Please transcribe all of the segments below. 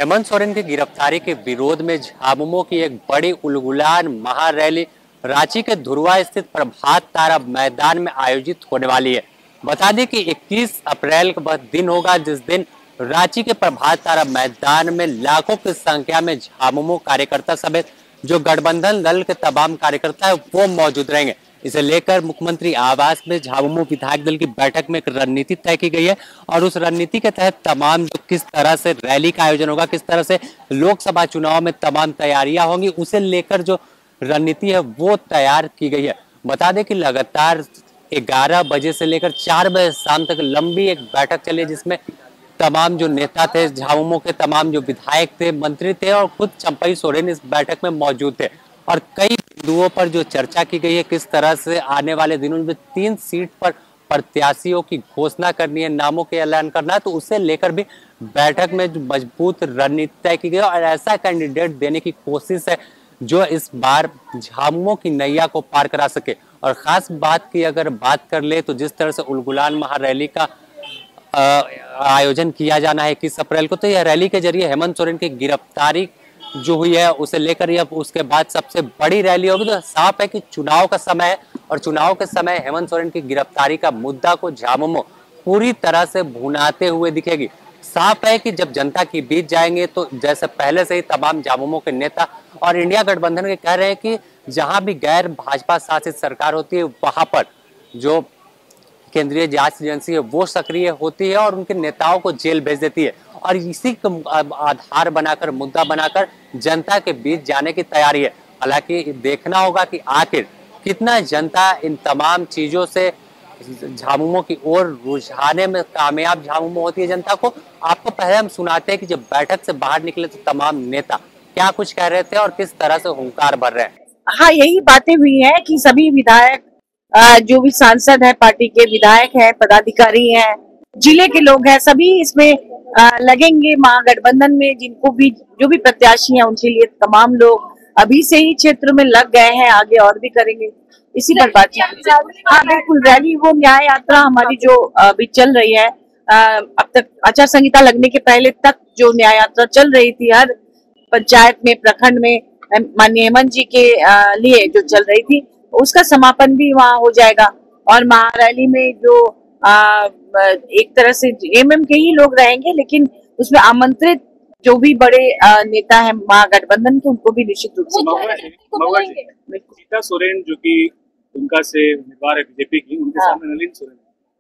हेमंत सोरेन की गिरफ्तारी के विरोध में झामुमो की एक बड़ी उलगुलान महारैली रांची के धुरवा स्थित प्रभात तारा मैदान में आयोजित होने वाली है। बता दें कि 21 अप्रैल का दिन होगा जिस दिन रांची के प्रभात तारा मैदान में लाखों की संख्या में झामुमो कार्यकर्ता समेत जो गठबंधन दल के तमाम कार्यकर्ता है वो मौजूद रहेंगे। इसे लेकर मुख्यमंत्री आवास में झामुमो विधायक दल की बैठक में एक रणनीति तय की गई है और उस रणनीति के तहत तमाम जो किस तरह से रैली का आयोजन होगा, किस तरह से लोकसभा चुनाव में तमाम तैयारियां होंगी, उसे लेकर जो रणनीति है वो तैयार की गई है। बता दें कि लगातार 11 बजे से लेकर 4 बजे शाम तक लंबी एक बैठक चली जिसमें तमाम जो नेता थे झामुमो के, तमाम जो विधायक थे, मंत्री थे और खुद चंपई सोरेन इस बैठक में मौजूद थे और कई बिंदुओं पर जो चर्चा की गई है, किस तरह से आने वाले दिनों में 3 सीट पर प्रत्याशियों की घोषणा करनी है, नामों के ऐलान करना है, तो उसे लेकर भी बैठक में जो मजबूत रणनीति तय की गई और ऐसा कैंडिडेट देने की कोशिश है जो इस बार झामुमो की नैया को पार करा सके। और खास बात की अगर बात कर ले तो जिस तरह से उलगुलान महारैली का आयोजन किया जाना है 21 अप्रैल को, तो यह रैली के जरिए हेमंत सोरेन की गिरफ्तारी जो हुई है उसे लेकर यह उसके बाद सबसे बड़ी रैली होगी। तो साफ है कि चुनाव का समय है और चुनाव के समय हेमंत सोरेन की गिरफ्तारी का मुद्दा को झामुमो पूरी तरह से भुनाते हुए दिखेगी। साफ है कि जब जनता की बीच जाएंगे तो जैसे पहले से ही तमाम झामुमो के नेता और इंडिया गठबंधन के कह रहे हैं कि जहां भी गैर भाजपा शासित सरकार होती है वहां पर जो केंद्रीय जांच एजेंसी है वो सक्रिय होती है और उनके नेताओं को जेल भेज देती है और इसी को आधार बनाकर, मुद्दा बनाकर जनता के बीच जाने की तैयारी है। हालांकि देखना होगा कि आखिर कितना जनता इन तमाम चीजों से झामुमो की ओर रुझाने में कामयाब झामुमो होती है जनता को। आपको पहले हम सुनाते हैं कि जब बैठक से बाहर निकले तो तमाम नेता क्या कुछ कह रहे थे और किस तरह से हुंकार भर रहे हैं। हाँ, यही बातें हुई है कि सभी विधायक, जो भी सांसद है, पार्टी के विधायक है, पदाधिकारी हैं, जिले के लोग हैं, सभी इसमें लगेंगे। महागठबंधन में जिनको भी जो भी प्रत्याशी हैं उनके लिए तमाम लोग अभी से ही क्षेत्र में लग गए हैं, आगे और भी करेंगे। इसी पर बातचीत। हाँ बिल्कुल, रैली वो न्याय यात्रा हमारी जो अभी चल रही है, अब तक आचार संहिता लगने के पहले तक जो न्याय यात्रा चल रही थी हर पंचायत में, प्रखंड में, माननीय हेमंत जी के लिए जो चल रही थी, उसका समापन भी वहाँ हो जाएगा। और महारैली में जो एक तरह से एमएम के ही लोग रहेंगे, लेकिन उसमें आमंत्रित जो भी बड़े नेता हैं महागठबंधन के, उनको भी निश्चित रूप से। सीता सोरेन जो कि उनका से उम्मीदवार है बीजेपी की, उनके सामने नलिन सोरेन,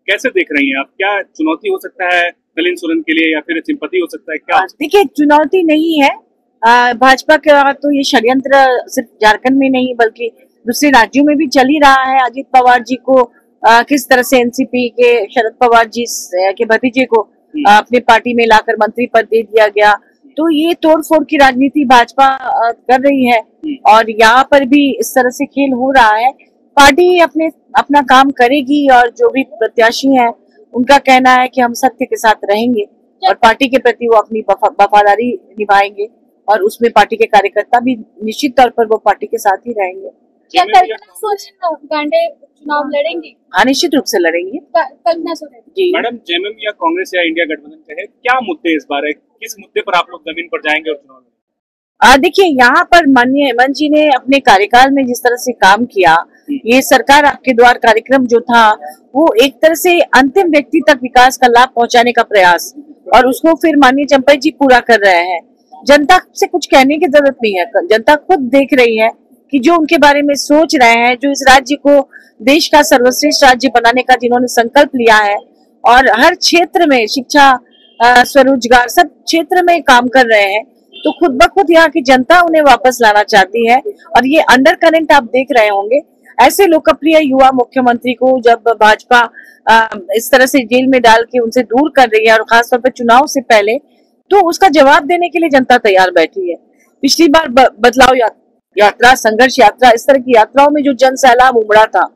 कैसे देख रही हैं आप? क्या चुनौती हो सकता है नलिन सोरेन के लिए या फिर सिंपैथी हो सकता है? क्या देखिए, चुनौती नहीं है। भाजपा का तो ये षड्यंत्र सिर्फ झारखंड में नहीं बल्कि दूसरे राज्यों में भी चल ही रहा है। अजित पवार जी को किस तरह से एनसीपी के शरद पवार जी के भतीजे को अपने पार्टी में लाकर मंत्री पद दे दिया गया, तो ये तोड़फोड़ की राजनीति भाजपा कर रही है और यहाँ पर भी इस तरह से खेल हो रहा है। पार्टी अपना काम करेगी और जो भी प्रत्याशी हैं उनका कहना है कि हम सत्य के साथ रहेंगे और पार्टी के प्रति वो अपनी वफादारी निभाएंगे और उसमें पार्टी के कार्यकर्ता भी निश्चित तौर पर वो पार्टी के साथ ही रहेंगे। क्या कल्पना सोरेन गांडे चुनाव लड़ेंगे? हाँ, निश्चित रूप से लड़ेंगे कल्पना सोरेन जी। मैडम, जेएमएम या कांग्रेस या इंडिया गठबंधन कहे, क्या मुद्दे इस बार है? किस मुद्दे पर आप लोग जमीन पर जाएंगे और चुनाव लड़ेंगे? देखिए, यहाँ पर माननीय हेमंत जी ने अपने कार्यकाल में जिस तरह से काम किया, ये सरकार आपके द्वार कार्यक्रम जो था वो एक तरह से अंतिम व्यक्ति तक विकास का लाभ पहुंचाने का प्रयास, और उसको फिर माननीय चंपई जी पूरा कर रहे हैं। जनता से कुछ कहने की जरूरत नहीं है, जनता खुद देख रही है कि जो उनके बारे में सोच रहे हैं, जो इस राज्य को देश का सर्वश्रेष्ठ राज्य बनाने का जिन्होंने संकल्प लिया है और हर क्षेत्र में शिक्षा, स्वरोजगार, सब क्षेत्र में काम कर रहे हैं, तो खुद ब खुद यहाँ की जनता उन्हें वापस लाना चाहती है। और ये अंडर करंट आप देख रहे होंगे, ऐसे लोकप्रिय युवा मुख्यमंत्री को जब भाजपा इस तरह से जेल में डाल के उनसे दूर कर रही है और खासतौर पर चुनाव से पहले, तो उसका जवाब देने के लिए जनता तैयार बैठी है। पिछली बार बदलाव यात्रा, संघर्ष यात्रा, इस तरह की यात्राओं में जो जन सैलाब उमड़ा था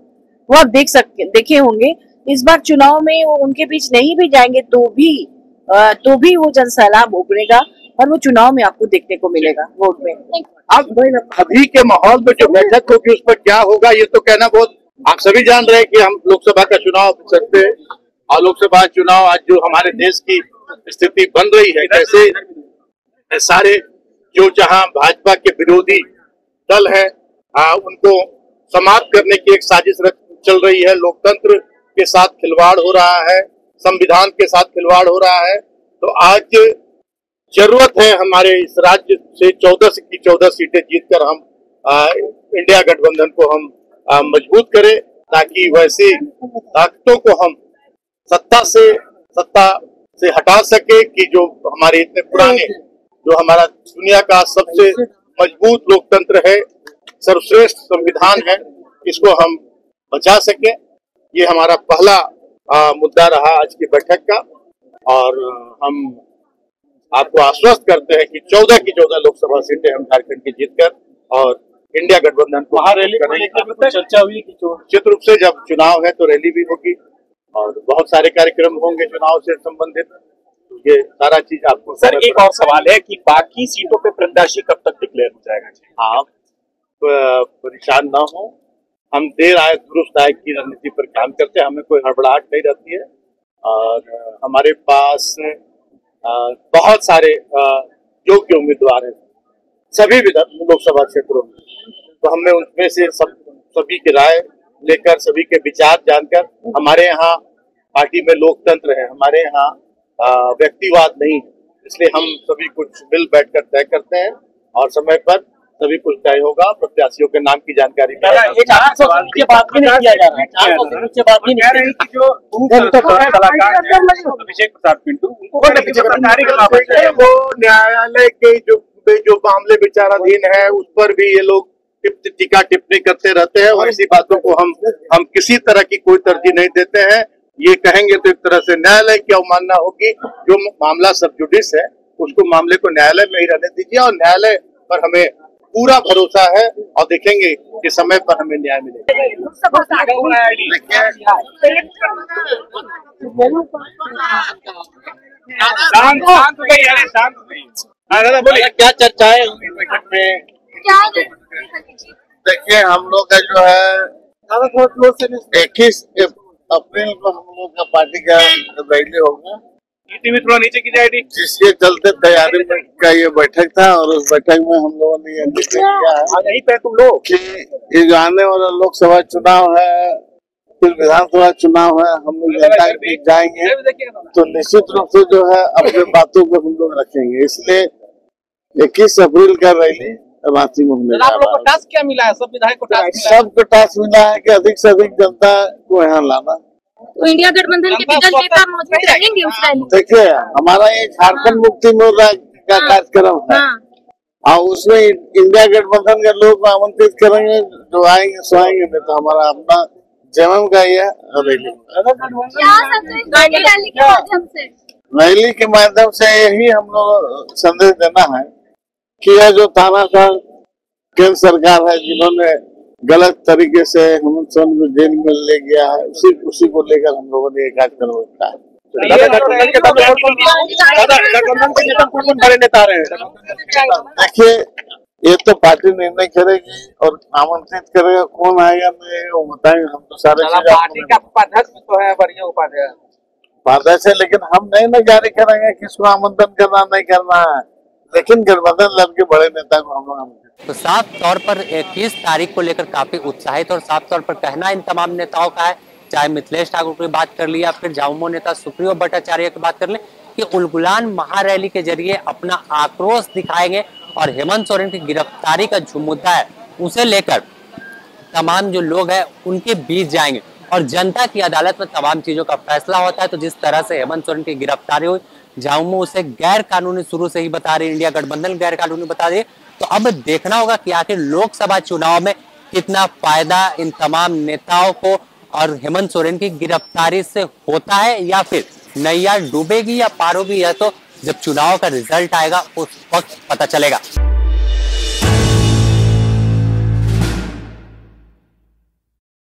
वो आप देखे होंगे। इस बार चुनाव में वो उनके बीच नहीं भी जाएंगे तो भी वो जन सैलाब उमड़ेगा और वो चुनाव में आपको देखने को मिलेगा वोट में। अब अभी के माहौल में जो बैठक होगी उस पर क्या होगा ये तो कहना बहुत, आप सभी जान रहे हैं कि हम लोकसभा का चुनाव सकते और लोकसभा चुनाव आज जो हमारे देश की स्थिति बन रही है, कैसे सारे जो जहां भाजपा के विरोधी दल है उनको समाप्त करने की एक साजिश चल रही है। लोकतंत्र के साथ खिलवाड़ हो रहा है, संविधान के साथ खिलवाड़ हो रहा है। तो आज जरूरत है हमारे इस राज्य से 14 की 14 सीटें जीतकर हम इंडिया गठबंधन को हम मजबूत करें, ताकि वैसी ताकतों को हम सत्ता से हटा सके कि जो हमारे इतने पुराने, जो हमारा दुनिया का सबसे मजबूत लोकतंत्र है, सर्वश्रेष्ठ संविधान है, इसको हम बचा सके। ये हमारा पहला मुद्दा रहा आज की बैठक का, और हम आपको आश्वस्त करते हैं कि 14 की 14 लोकसभा सीटें हम झारखंड की जीतकर और इंडिया गठबंधन को महारैली को लेकर भी चर्चा हुई कि जो निश्चित रूप से जब चुनाव है तो रैली भी होगी और बहुत सारे कार्यक्रम होंगे चुनाव से संबंधित। तो ये सारा चीज आपको। सर एक और सवाल है कि बाकी सीटों पे प्रत्याशी कब तक डिक्लेयर हो जाएगा? आप परेशान ना हो, हम देर आए दुरुस्त आए की रणनीति पर काम करते हैं, हमें कोई हड़बड़ाहट नहीं रहती है। और हमारे पास बहुत सारे योग्य उम्मीदवार हैं सभी लोकसभा क्षेत्रों में। तो हमने उनमें से सभी की राय लेकर, सभी के विचार जानकर, हमारे यहाँ पार्टी में लोकतंत्र है, हमारे यहाँ व्यक्तिवाद नहीं है, इसलिए हम सभी कुछ मिल बैठकर तय करते हैं और समय पर सभी कुछ तय होगा। प्रत्याशियों के नाम की जानकारी अभिषेक प्रसाद पिंटू वो न्यायालय के जो मामले विचाराधीन है उस पर भी ये लोग टीका टिप्पणी करते रहते हैं और इसी बातों को हम किसी तरह की कोई तरजीह नहीं देते हैं। ये कहेंगे तो एक तरह से न्यायालय की अवमानना होगी। जो मामला सब जुडिस है उसको मामले को न्यायालय में ही रहने दीजिए और न्यायालय पर हमें पूरा भरोसा है और देखेंगे कि समय पर हमें न्याय मिलेगा। क्या चर्चाएं हुई बैठक में? देखिए हम लोग का जो है 21 अप्रैल को हम लोग का पार्टी का रैली होगा। टीवी थोड़ा नीचे की जाएगी, जिसके चलते तैयारी का ये बैठक था और उस बैठक में हम लोगों ने ये निर्णय किया है यहीं पे तुम लोग कि ये जो आने वाला लोकसभा चुनाव है, फिर विधानसभा चुनाव है, हम लोग जनता के बीच जाएंगे तो निश्चित रूप से जो है अपने बातों को हम लोग रखेंगे। इसलिए 21 अप्रैल का रैली रांची में होने आप लोग को टास्क क्या मिला है? सब विधायक को सबको टास्क मिला है कि अधिक से अधिक जनता को यहाँ लाना। तो इंडिया गठबंधन के विकल्प नेता मौजूद रहेंगे उस रैली? देखिए हमारा ये झारखंड मुक्ति मोर्चा का कार्यक्रम है और उसमें इंडिया गठबंधन के लोग को आमंत्रित करेंगे, जो आएंगे सो आएंगे, नहीं तो हमारा अपना जेएमएम का ये रैली के माध्यम से यही हम लोग संदेश देना है कि यह जो तानाशाह केंद्र सरकार है जिन्होंने गलत तरीके से हेमंत सोरेन को जेल में ले गया है, उसी को लेकर हम लोगों ने एक कार्यक्रम रखा है। देखिए ये तो पार्टी निर्णय करेगी और आमंत्रित करेगा, कौन आएगा नहीं वो बताएंगे। हम तो सारे पार्टी का उपाध्यक्ष तो है, बढ़िया उपाध्यक्ष है, लेकिन हम नहीं ना जारी करेंगे किसको आमंत्रण करना नहीं करना है, लेकिन गठबंधन लड़के बड़े नेता को हम लोग। तो साफ तौर पर 21 तारीख को लेकर काफी उत्साहित और साफ तौर पर कहना इन तमाम नेताओं का है, चाहे मिथिलेश ठाकुर की बात कर ली या फिर झामुमो नेता सुप्रियो भट्टाचार्य की बात कर ले, कि उलगुलान महारैली के जरिए अपना आक्रोश दिखाएंगे और हेमंत सोरेन की गिरफ्तारी का जो मुद्दा है उसे लेकर तमाम जो लोग हैं उनके बीच जाएंगे और जनता की अदालत में तमाम चीजों का फैसला होता है। तो जिस तरह से हेमंत सोरेन की गिरफ्तारी हुई, झामुमो उसे गैर कानूनी शुरू से ही बता रही, इंडिया गठबंधन गैर कानूनी बता रही, तो अब देखना होगा कि आखिर लोकसभा चुनाव में कितना फायदा इन तमाम नेताओं को और हेमंत सोरेन की गिरफ्तारी से होता है या फिर नैया डूबेगी या पार होगी, या तो जब चुनाव का रिजल्ट आएगा उस वक्त पता चलेगा।